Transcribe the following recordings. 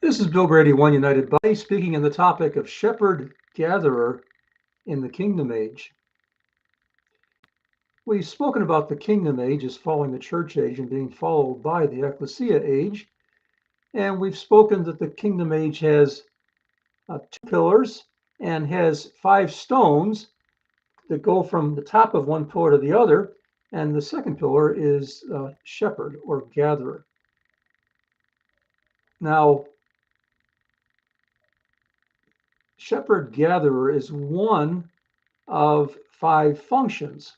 This is Bill Brady, One United Body, speaking on the topic of shepherd-gatherer in the Kingdom Age. We've spoken about the Kingdom Age as following the Church Age and being followed by the Ecclesia Age. And we've spoken that the Kingdom Age has two pillars and has 5 stones that go from the top of one pillar to the other. And the second pillar is shepherd or gatherer. Now, shepherd-gatherer is one of 5 functions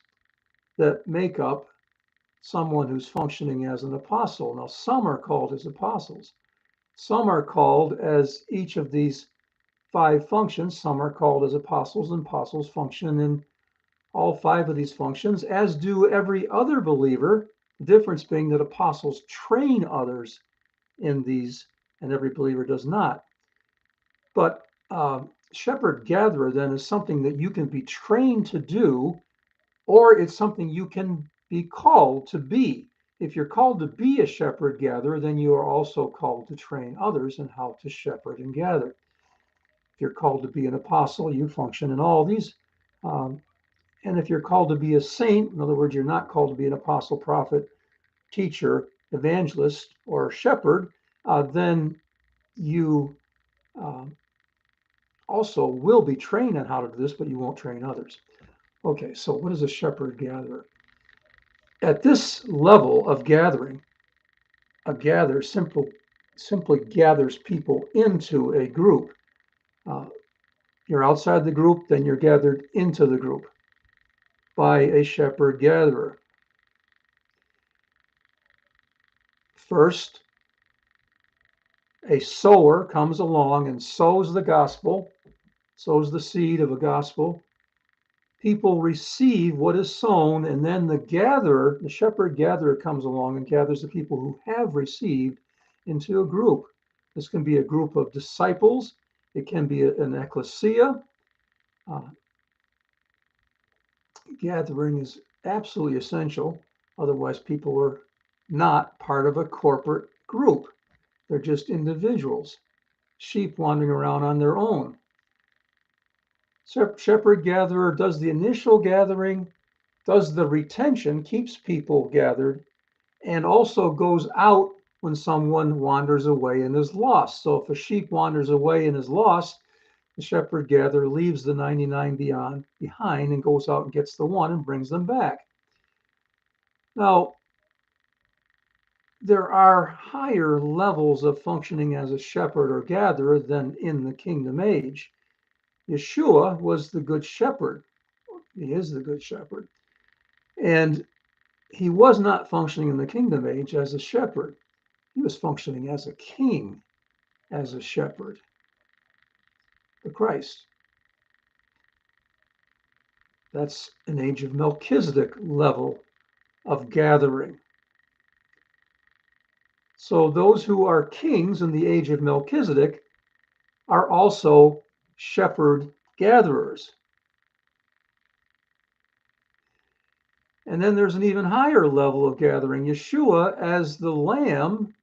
that make up someone who's functioning as an apostle. Now, some are called as apostles. Some are called as each of these 5 functions. Some are called as apostles, and apostles function in all 5 of these functions, as do every other believer. The difference being that apostles train others in these, and every believer does not. But shepherd gatherer then is something that you can be trained to do, or it's something you can be called to be. If you're called to be a shepherd gatherer, then you are also called to train others in how to shepherd and gather. If you're called to be an apostle, you function in all these. And if you're called to be a saint, in other words, you're not called to be an apostle, prophet, teacher, evangelist, or shepherd, then you also will be trained on how to do this, but you won't train others. Okay, so what is a shepherd gatherer? At this level of gathering, a gatherer simply gathers people into a group. You're outside the group, then you're gathered into the group by a shepherd gatherer. First, a sower comes along and sows the gospel, sows the seed of a gospel. People receive what is sown, and then the gatherer, the shepherd gatherer, comes along and gathers the people who have received into a group. This can be a group of disciples. It can be an ecclesia. Gathering is absolutely essential. Otherwise, people are not part of a corporate group. They're just individuals, sheep wandering around on their own. Shepherd gatherer does the initial gathering, does the retention, keeps people gathered, and also goes out when someone wanders away and is lost. So if a sheep wanders away and is lost, the shepherd gatherer leaves the 99 behind and goes out and gets the one and brings them back. Now, there are higher levels of functioning as a shepherd or gatherer than in the Kingdom Age. Yeshua was the Good Shepherd. He is the Good Shepherd. And he was not functioning in the Kingdom Age as a shepherd. He was functioning as a king, as a shepherd, the Christ. That's an age of Melchizedek level of gathering. So those who are kings in the age of Melchizedek are also shepherd gatherers. And then there's an even higher level of gathering. Yeshua, as the Lamb,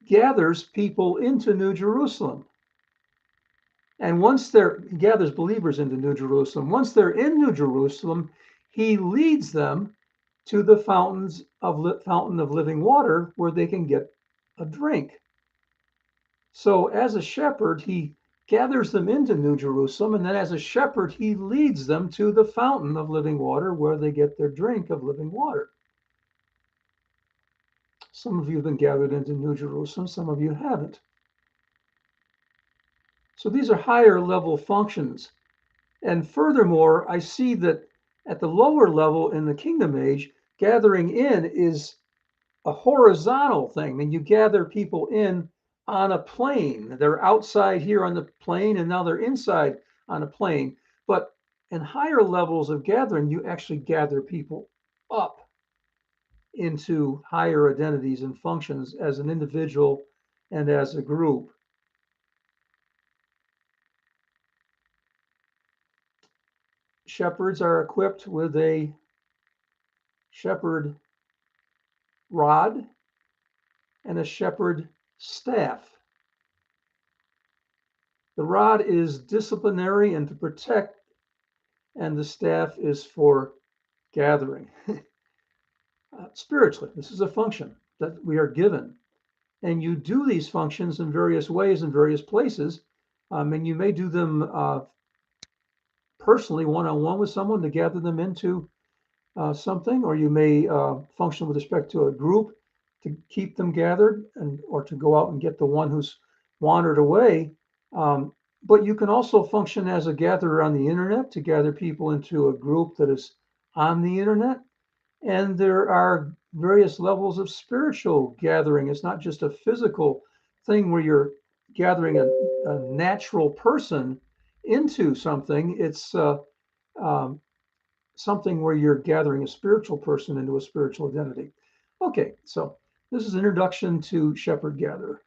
gathers people into New Jerusalem. And he gathers believers into New Jerusalem. Once they're in New Jerusalem, he leads them to the fountain of living water where they can get a drink. So as a shepherd, he gathers them into New Jerusalem, and then as a shepherd, he leads them to the fountain of living water where they get their drink of living water. Some of you have been gathered into New Jerusalem, some of you haven't. So these are higher level functions. And furthermore, I see that at the lower level in the Kingdom Age, gathering in is a horizontal thing. I mean, you gather people in on a plane. They're outside here on the plane, and now they're inside on a plane. But in higher levels of gathering, you actually gather people up into higher identities and functions as an individual and as a group. Shepherds are equipped with a shepherd rod and a shepherd staff. The rod is disciplinary and to protect, and the staff is for gathering. Spiritually, this is a function that we are given. And you do these functions in various ways in various places. And you may do them personally, one-on-one with someone to gather them into something, or you may function with respect to a group to keep them gathered, or to go out and get the one who's wandered away. But you can also function as a gatherer on the internet to gather people into a group that is on the internet. And there are various levels of spiritual gathering. It's not just a physical thing where you're gathering a natural person into something. It's something where you're gathering a spiritual person into a spiritual identity. Okay, so this is an introduction to shepherd gatherer.